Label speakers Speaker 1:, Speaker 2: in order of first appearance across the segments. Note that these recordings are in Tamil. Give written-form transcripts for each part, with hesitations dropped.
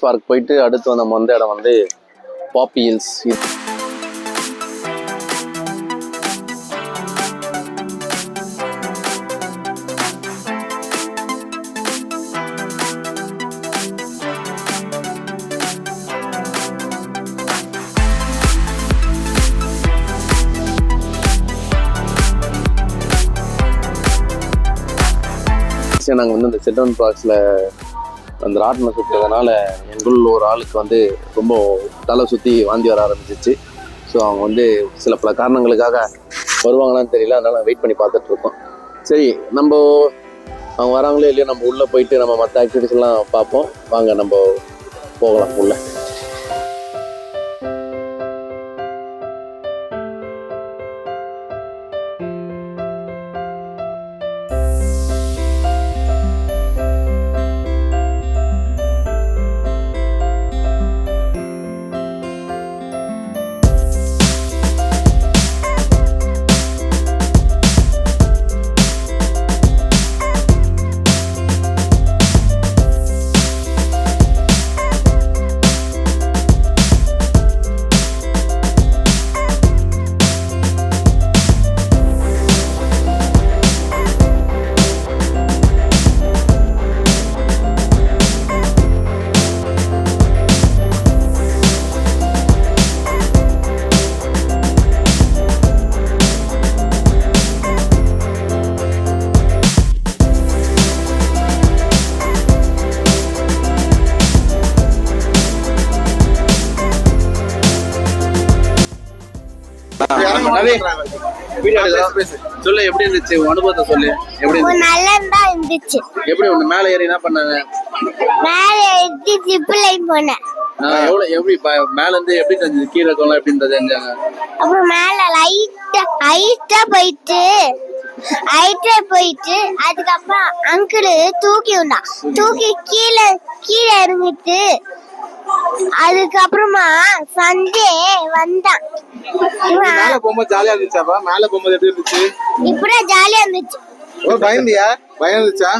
Speaker 1: பார்க் போயிட்டு அடுத்து நம்ம வந்த இடம் வந்து பாப்பி ஹில்ஸ். நாங்கள் வந்து இந்த சில்ட்ரன் பார்க்ஸில் அந்த ராட்டினம் சுற்றுறதுனால எங்களுள்ள ஒரு ஆளுக்கு வந்து ரொம்ப தலை சுற்றி வாந்தி வர ஆரம்பிச்சிச்சு. ஸோ அவங்க வந்து சில பல காரணங்களுக்காக வருவாங்களான்னு தெரியல, அதனால் வெயிட் பண்ணி பார்த்துட்ருக்கோம். சரி, நம்ம அவங்க வராங்களோ இல்லையோ நம்ம உள்ளே போயிட்டு நம்ம மற்ற ஆக்டிவிட்டிஸ்லாம் பார்ப்போம். வாங்க நம்ம போகலாம் உள்ளே. சொல்லு, எப்படி இருந்துச்சு அனுபவத்தை சொல்லு. எப்படி இருந்துச்சு? எப்படி ஒண்ணு மேல ஏறி என்ன பண்ணாங்க?
Speaker 2: மேல ஏறி ஜிப் லைன் போனேன்.
Speaker 1: எவ்வளவு எப்படி மேல இருந்து எப்படி தெரிஞ்சது கீழே இருக்கவங்க எப்படின்றது தெரிஞ்சாங்க?
Speaker 2: அப்புறம் மேல ஹைட்டா போயிட்டு அதுக்கப்புறம் அங்கிள் தூக்கி கீழே இறங்கிட்டு அதுக்கப்புறமா சண்டே வந்தான்.
Speaker 3: மேல போகும்போது ஜாலியா இருந்துச்சாப்பா? மேல போகும்போது எப்படி இருந்துச்சு?
Speaker 2: இப்படியே ஜாலியா இருந்துச்சு.
Speaker 3: ஓ, பயந்தியா? பயம் இருந்துச்சா?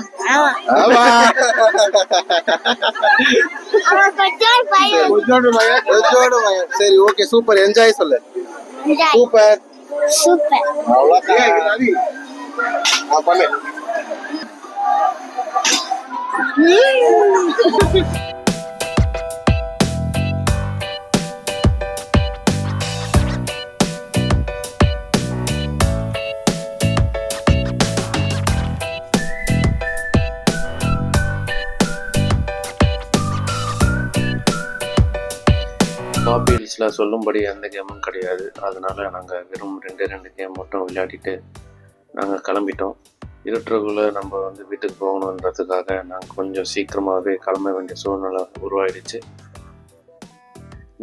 Speaker 3: கொஞ்சோண்டு பயம். சரி, ஓகே, சூப்பர். என்ஜாய் சொல்லு.
Speaker 2: சூப்பர்.
Speaker 3: பண்ணு.
Speaker 1: பாப்பி ஹில்ஸில் சொல்லும்படி எந்த கேமும் கிடையாது. அதனால நாங்கள் வெறும் ரெண்டு கேம் மட்டும் விளையாடிட்டு நாங்கள் கிளம்பிட்டோம். இருட்டுக்குள்ளே நம்ம வந்து வீட்டுக்கு போகணுன்றதுக்காக நாங்கள் கொஞ்சம் சீக்கிரமாகவே கிளம்ப வேண்டிய சூழ்நிலை உருவாயிடுச்சு.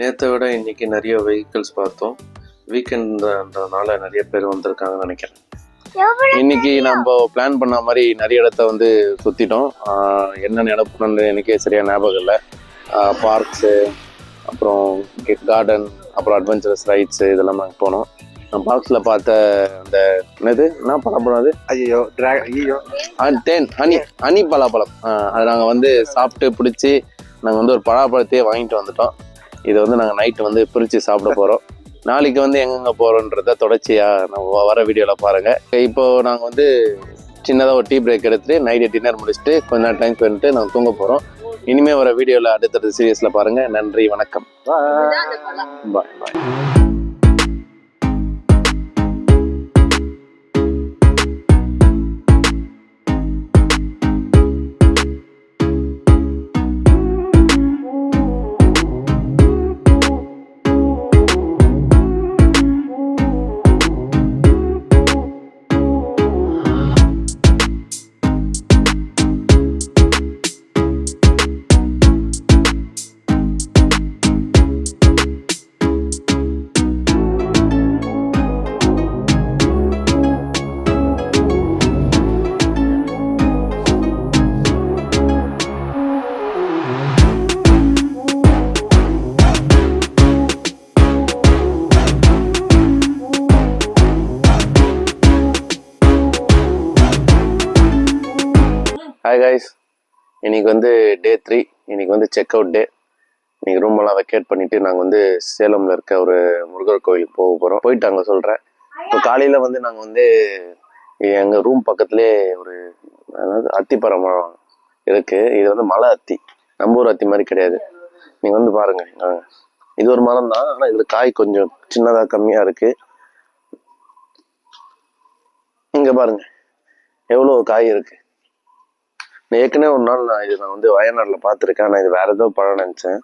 Speaker 1: நேற்றை விட இன்றைக்கி நிறைய வெஹிக்கிள்ஸ் பார்த்தோம். வீக்கெண்டுன்றதுனால நிறைய பேர் வந்திருக்காங்கன்னு நினைக்கிறேன். இன்னைக்கு நம்ம பிளான் பண்ண மாதிரி நிறைய இடத்த வந்து சுற்றிட்டோம். என்னென்ன இடம் போனது எனக்கே சரியாக ஞாபகம் இல்லை. பார்க்ஸு, அப்புறம் கார்டன், அப்புறம் அட்வென்ச்சரஸ் ரைட்ஸு இதெல்லாம் நாங்கள் போனோம். நான் பார்க்ஸில் பார்த்த அந்த என்ன பலாப்பழம் அது? ஹனி பலாப்பழம். அதை நாங்கள் வந்து சாப்பிட்டு பிடிச்சி நாங்கள் வந்து ஒரு பலாப்பழத்தையே வாங்கிட்டு வந்துட்டோம். இதை வந்து நாங்கள் நைட்டு வந்து பிரித்து சாப்பிட போகிறோம். நாளைக்கு வந்து எங்கெங்கே போகிறோன்றத தொடர்ச்சியாக நம்ம வர வீடியோவில் பாருங்கள். இப்போது நாங்கள் வந்து சின்னதாக ஒரு டீ பிரேக் எடுத்துகிட்டு நைட்டு டின்னர் முடிச்சுட்டு கொஞ்ச நேரம் டைம் பண்ணிட்டு நாங்கள் தூங்க போகிறோம். இனிமேல் வர வீடியோவில் அடுத்தடுத்த சீரியஸில் பாருங்கள். நன்றி, வணக்கம், பாய் பாய். ஹாய் கைஸ், இன்னைக்கு வந்து டே 3. இன்னைக்கு வந்து செக் அவுட் டே. நீங்கள் ரூமெல்லாம் வெக்கேட் பண்ணிவிட்டு நாங்கள் வந்து சேலமில் இருக்க ஒரு முருகர் கோயிலுக்கு போக போகிறோம். போயிட்டு அங்கே சொல்கிறேன். இப்போ காலையில் வந்து நாங்கள் வந்து எங்கள் ரூம் பக்கத்துலேயே ஒரு அதாவது அத்திப்பழம் மரம் இருக்குது. இது வந்து மலை அத்தி, நம்ம ஊர் அத்தி மாதிரி கிடையாது. நீங்கள் வந்து பாருங்கள், இது ஒரு மரம் தான், ஆனால் இதில் காய் கொஞ்சம் சின்னதாக கம்மியாக இருக்குது. இங்கே பாருங்கள் எவ்வளோ காய் இருக்குது. ஏற்கனவே ஒரு நாள் நான் வந்து வயநாட்டில் பார்த்துருக்கேன். ஆனால் இது வேறு ஏதோ பழம் நினச்சேன்.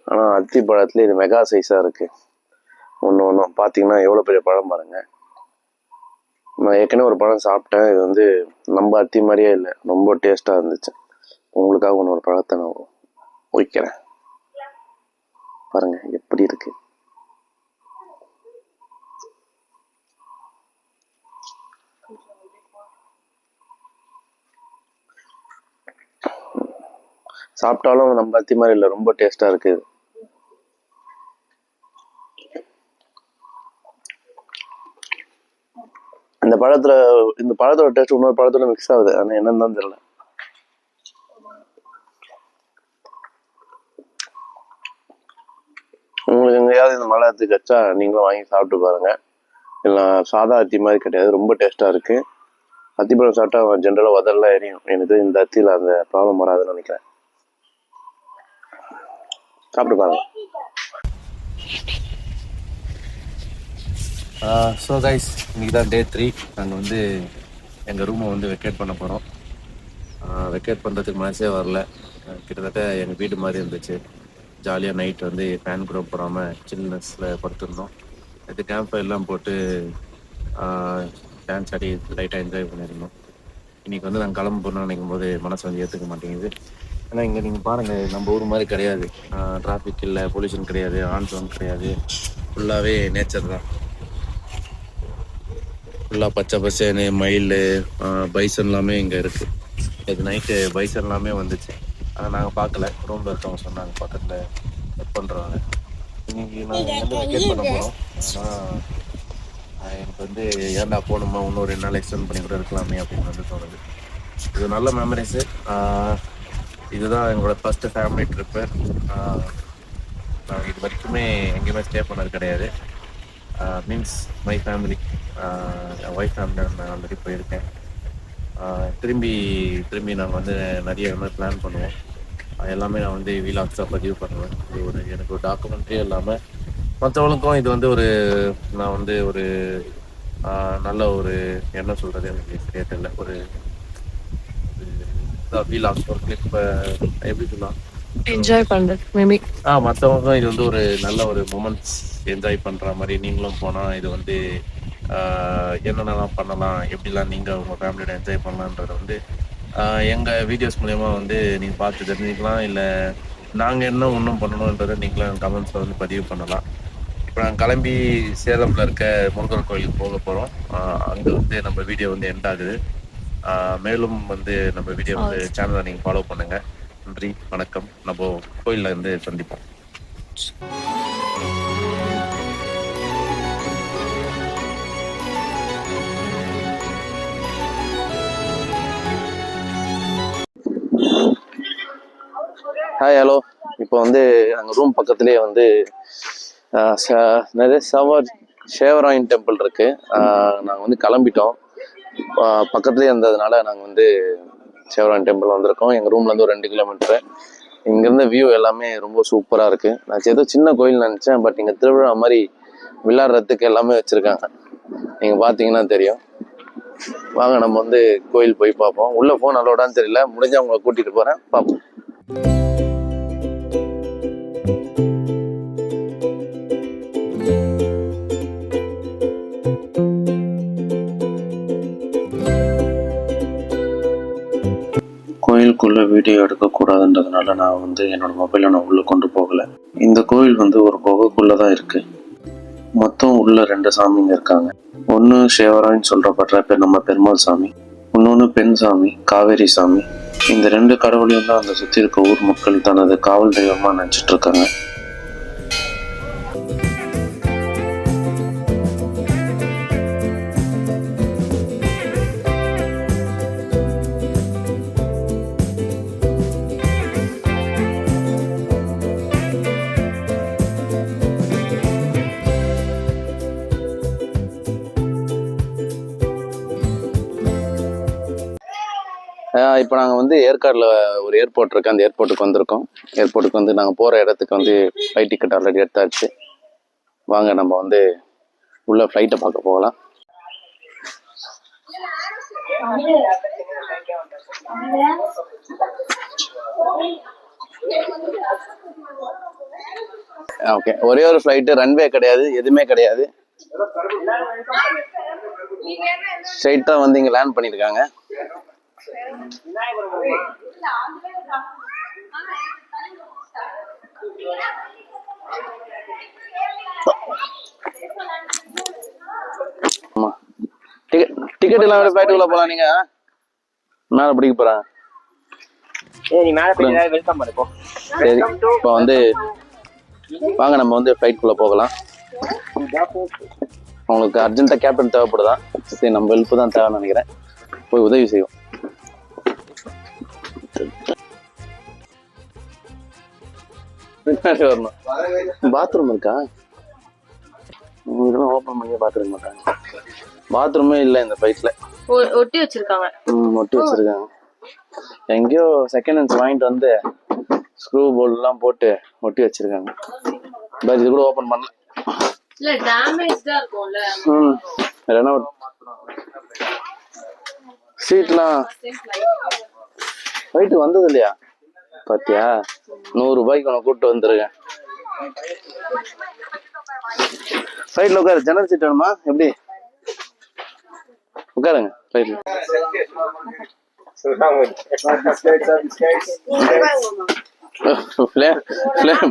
Speaker 1: ஆனால் அத்தி பழத்துல இது மெகா சைஸாக இருக்குது. ஒன்று பார்த்தீங்கன்னா எவ்வளோ பெரிய பழம் பாருங்கள். நான் ஏற்கனவே ஒரு பழம் சாப்பிட்டேன். இது வந்து நம்ம அத்தி மாதிரியே இல்லை, ரொம்ப டேஸ்ட்டாக இருந்துச்சு. உங்களுக்காக ஒரு பழத்தை நான் வைக்கிறேன். பாருங்கள் எப்படி இருக்கு. சாப்பிட்டாலும் நம்ம அத்தி மாதிரி இல்லை, ரொம்ப டேஸ்ட்டாக இருக்குது. இந்த பழத்தோட டேஸ்ட் இன்னொரு பழத்தோட மிக்ஸ் ஆகுது. ஆனால் என்னன்னு தான் தெரியல. உங்களுக்கு எங்கேயாவது இந்த மலை அத்தி கச்சா நீங்களும் வாங்கி சாப்பிட்டு பாருங்க. இல்லை சாதா அத்தி மாதிரி கிடையாது, ரொம்ப டேஸ்ட்டாக இருக்குது. அத்திப்பழம் சாப்பிட்டா ஜென்ரலாக உதறலாம் எரியும். எனக்கு இந்த அத்தியில் அந்த ப்ராப்ளம் வராதுன்னு நினைக்கிறேன். சாப்பிட்டு பாருங்க.
Speaker 4: ஸோ கைஸ், இன்றைக்கி தான் டே 3. நாங்கள் வந்து எங்கள் ரூமை வந்து வெக்கேட் பண்ண போகிறோம். வெக்கேட் பண்ணுறதுக்கு மனசே வரல. கிட்டத்தட்ட எங்கள் வீடு மாதிரி இருந்துச்சு. ஜாலியாக நைட் வந்து ஃபேன் கூட போடாமல் சில்னஸில் படுத்துருந்தோம். இது கேம்ப் எல்லாம் போட்டு டான்ஸ் ஆடி லைட்டாக என்ஜாய் பண்ணியிருந்தோம். இன்றைக்கி வந்து நாங்கள் கிளம்ப போகணும்னு நினைக்கும் போது மனசு வந்து ஏற்றுக்க மாட்டேங்குது. ஏன்னா இங்கே நீங்கள் பாருங்கள், நம்ம ஊர் மாதிரி கிடையாது. டிராஃபிக் இல்லை, பொல்யூஷன் கிடையாது, ஆன் சவுண்ட் கிடையாது. ஃபுல்லாகவே நேச்சர் தான். ஃபுல்லாக பச்சை பசேன்னு மயில், பைசன் எல்லாமே இங்கே இருக்குது. இது நைட்டு பைசன் எல்லாமே வந்துச்சு. ஆனால் நாங்கள் பார்க்கல. ரூமில் இருக்கவங்க சொன்னாங்க பக்கத்தில் ஒர்க் பண்ணுறவங்க. இன்றைக்கி நாங்கள் வந்து வெக்கேட் பண்ண போகிறோம். ஆனால் எனக்கு வந்து ஏன்டா போகணுமா, இன்னும் 2 நாள் எக்ஸ்டெண்ட் பண்ணி கூட இருக்கலாமே அப்படின்னு வந்து தோணுது. இது நல்ல மெமரிஸு. இதுதான் எங்களோட ஃபஸ்ட்டு ஃபேமிலி ட்ரிப்பு. நாங்கள் இது வரைக்குமே எங்கேயுமே ஸ்டே பண்ணது கிடையாது. Means my family, N wife family நான் ஆல்ரெடி போயிருக்கேன். திரும்பி நாங்கள் வந்து நிறைய மாதிரி பிளான் பண்ணுவோம். எல்லாமே நான் வந்து வீலாக்ஸாக பதிவு பண்ணுவேன். இது எனக்கு ஒரு டாக்குமெண்ட்ரியே இல்லாமல் மற்றவங்களுக்கும் இது வந்து நான் வந்து ஒரு நல்ல ஒரு என்ன சொல்கிறது எனக்கு சரியா தெரியல, ஒரு வீலாக்ஸ் ஒரு கிளிப் எப்படி சொல்லலாம்,
Speaker 5: என்ஜாய் பண்ணுறது மேபி.
Speaker 4: மற்றவங்க இது வந்து ஒரு நல்ல ஒரு மொமெண்ட்ஸ் என்ஜாய் பண்ணுற மாதிரி. நீங்களும் போனால் இது வந்து என்னென்னலாம் பண்ணலாம், எப்படிலாம் நீங்கள் உங்கள் ஃபேமிலியோட என்ஜாய் பண்ணலான்றதை வந்து எங்கள் வீடியோஸ் மூலயமா வந்து நீங்கள் பார்த்து தெரிஞ்சுக்கலாம். இல்லை நாங்கள் என்ன இன்னும் பண்ணணுன்றதை நீங்களும் கமெண்ட்ஸில் வந்து பதிவு பண்ணலாம். இப்போ நாங்கள் கிளம்பி சேலமில் இருக்க முருகர் கோயிலுக்கு போக போகிறோம். அங்கே வந்து நம்ம வீடியோ வந்து எண்ட் ஆகுது. மேலும் வந்து நம்ம வீடியோ வந்து சேனலை நீங்கள் ஃபாலோ பண்ணுங்கள். நன்றி, வணக்கம். நம்ம கோயிலில் இருந்து சந்திப்போம்.
Speaker 1: Hi, hello. இப்போ வந்து அங்கே ரூம் பக்கத்துலேயே வந்து நிறைய சேவராயன் டெம்பிள் இருக்குது. நாங்கள் வந்து கிளம்பிட்டோம். பக்கத்துலேயே இருந்ததுனால நாங்கள் வந்து சேவராயன் டெம்பிள் வந்திருக்கோம். எங்கள் ரூம்லேருந்து ஒரு 2 கிலோமீட்டரு. இங்கேருந்து வியூ எல்லாமே ரொம்ப சூப்பராக இருக்குது. நான் ஏதோ சின்ன கோயில் நினச்சேன், பட் இங்கே திருவிழா மாதிரி விளையாடுறதுக்கு எல்லாமே வச்சுருக்காங்க. நீங்கள் பார்த்தீங்கன்னா தெரியும். வாங்க நம்ம வந்து கோயில் போய் பார்ப்போம். உள்ளே ஃபோன் அலோடான்னு தெரியல, முடிஞ்சால் உங்களை கூட்டிகிட்டு போகிறேன், பார்ப்போம். கோயிலுக்குள்ளே வீடியோ எடுக்கக்கூடாதுன்றதுனால நான் வந்து என்னோடய மொபைலை நான் உள்ளே கொண்டு போகலை. இந்த கோயில் வந்து ஒரு குகைக்குள்ளே தான் இருக்குது. மொத்தம் உள்ள 2 சாமிங்க இருக்காங்க. ஒன்று சேவராயின்னு சொல்கிறப்படுற நம்ம பெருமாள் சாமி, இன்னொன்று பெண் சாமி காவேரி சாமி. இந்த 2 கடவுளையும் தான் அந்த சுற்றி இருக்க ஊர் மக்கள் தனது காவல் தெய்வமாக நினச்சிட்டு இருக்காங்க. இப்போ நாங்கள் வந்து ஏற்காடில் ஒரு ஏர்போர்ட் இருக்குது, அந்த ஏர்போர்ட்டுக்கு வந்திருக்கோம். ஏர்போர்ட்டுக்கு வந்து நாங்கள் போகிற இடத்துக்கு வந்து ஃப்ளைட் டிக்கெட் ஆல்ரெடி எடுத்தாச்சு. வாங்க நம்ம வந்து உள்ள ஃப்ளைட்டை பார்க்க போகலாம். ஓகே, ஒரே ஒரு ஃப்ளைட்டு, ரன்வே கிடையாது, எதுவுமே கிடையாது. ஸ்ட்ரைட்டாக வந்து இங்கே லேண்ட் பண்ணியிருக்காங்க. ஆமா, டிக்கெட் இல்லாம ஃப்ளைட்டுக்குள்ள போலாம். நீங்க மேல பிடிக்க போறாங்க. சரி, இப்போ வந்து வாங்க நம்ம வந்து ஃப்ளைட்டுக்குள்ள போகலாம். உங்களுக்கு அர்ஜென்ட்டா கேப்டன் தேவைப்படுதா? சரி, நம்ம ஹெல்ப் தான் தேவைன்னு நினைக்கிறேன். போய் உதவி செய்வோம். வரணும். பாத்ரூம் இருக்கா? இதெல்லாம் ஓப்பன் பண்ணி பாத்ரூம் மாட்டாங்க. பாத்ரூமே இல்லை இந்த ஃப்ளைட்ல.
Speaker 5: ஒட்டி வச்சிருக்காங்க.
Speaker 1: ஒட்டி வச்சிருக்காங்க. எங்கேயோ செகண்ட் ஹேண்ட்ஸ் வாங்கிட்டு வந்து ஸ்க்ரூ போல்ட்லாம் போட்டு ஒட்டி வச்சிருக்காங்க. பட் இது கூட ஓப்பன் பண்ணல.
Speaker 5: இல்ல டேமேஜ்டா இருக்கும்ல.
Speaker 1: இல்லைன்னா சீட்லாம் ஃப்ளைட்டு வந்தது இல்லையா? பாத்தியா, 100 ரூபாய்க்கு உனக்கு கூப்பிட்டு வந்துருக்கேன். ஃப்ளைட்ல உட்காரு. ஜன்னல் சீட் வேணுமா? எப்படி உட்காருங்க ஃப்ளைட்ல.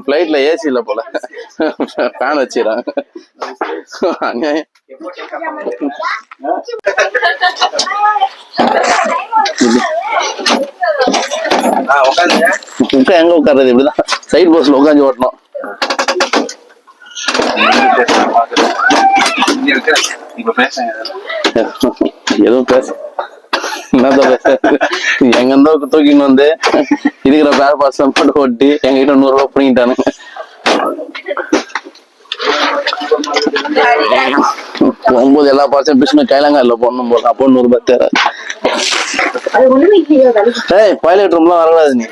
Speaker 1: ஃப்ளைட்ல ஏசி இல்ல போல, ஃபேன் வச்சிடறாங்க. அநியாயம். எங்க உட்கார்றது? இப்படிதான் சைட் போஸ்ட்ல உட்காந்து ஓட்டணும். ஏதோ பேச என்னதான் பேச, எங்க இருந்தா தூக்கின்னு வந்து இருக்கிற பேர் பாசம் போட்டு ஓட்டி எங்கிட்ட 100 ரூபாய் பிடிங்கிட்டானுங்க. போகும்போது எல்லா பார்ட்ஸும் பிஸ்னஸ் கைலாங்கால போடணும் போல. அப்போ 100 ரூபாய் தேவை. பைலட் ரூம்லாம் வரக்கூடாது நீ.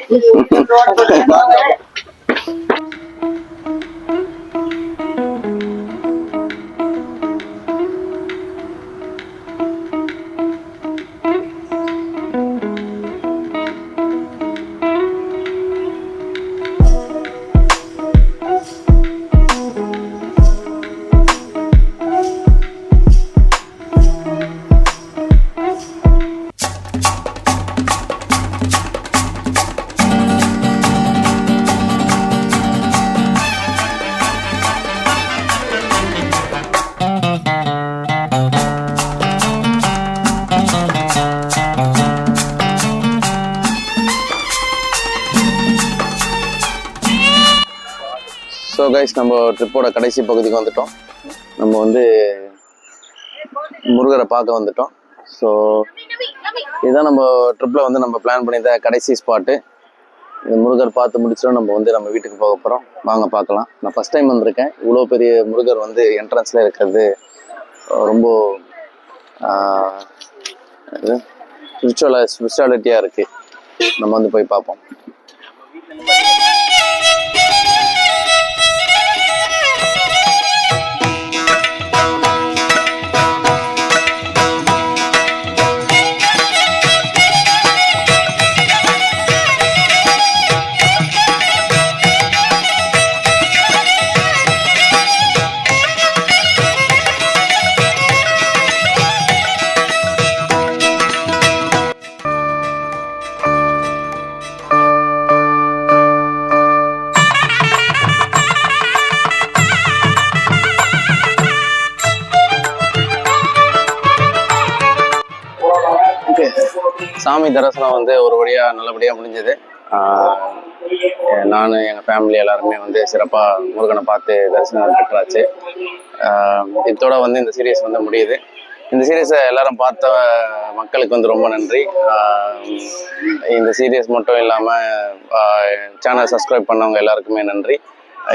Speaker 1: ஸோ கைஸ், நம்ம ட்ரிப்போட கடைசி பகுதிக்கு வந்துட்டோம். நம்ம வந்து முருகரை பார்க்க வந்துட்டோம். ஸோ இதுதான் நம்ம ட்ரிப்பில் வந்து நம்ம பிளான் பண்ணியிருந்த கடைசி ஸ்பாட்டு. இந்த முருகர் பார்த்து முடிச்சிடும் நம்ம வந்து நம்ம வீட்டுக்கு போக போகிறோம். வாங்க பார்க்கலாம். நான் ஃபஸ்ட் டைம் வந்திருக்கேன். இவ்வளோ பெரிய முருகர் வந்து என்ட்ரன்ஸில் இருக்கிறது ரொம்ப ஸ்பிரிச்சுவாலிட்டியாக இருக்குது. நம்ம வந்து போய் பார்ப்போம். சாமி தரிசனம் வந்து ஒரு வழியாக நல்லபடியாக முடிஞ்சது. நான் எங்கள் ஃபேமிலி எல்லாருமே வந்து சிறப்பாக முருகனை பார்த்து தரிசனம் பெற்றாச்சு. இதோட வந்து இந்த சீரியஸ் வந்து முடியுது. இந்த சீரியஸை எல்லாரும் பார்த்த மக்களுக்கு வந்து ரொம்ப நன்றி. இந்த சீரியஸ் மட்டும் இல்லாமல் சேனல் சப்ஸ்கிரைப் பண்ணவங்க எல்லாருக்குமே நன்றி.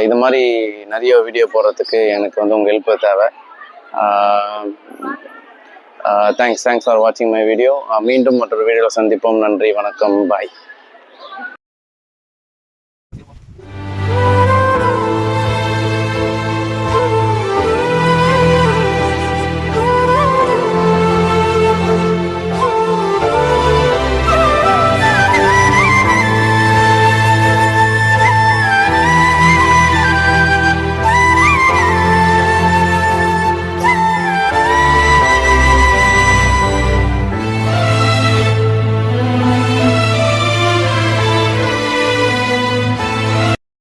Speaker 1: இது மாதிரி நிறைய வீடியோ போடுறதுக்கு எனக்கு வந்து உங்கள் ஹெல்ப் தேவை. தேங்க்ஸ் ஃபார் வாட்சிங் மை வீடியோ. மீண்டும் மற்றொரு வீடியோவில் சந்திப்போம். நன்றி, வணக்கம், பாய்.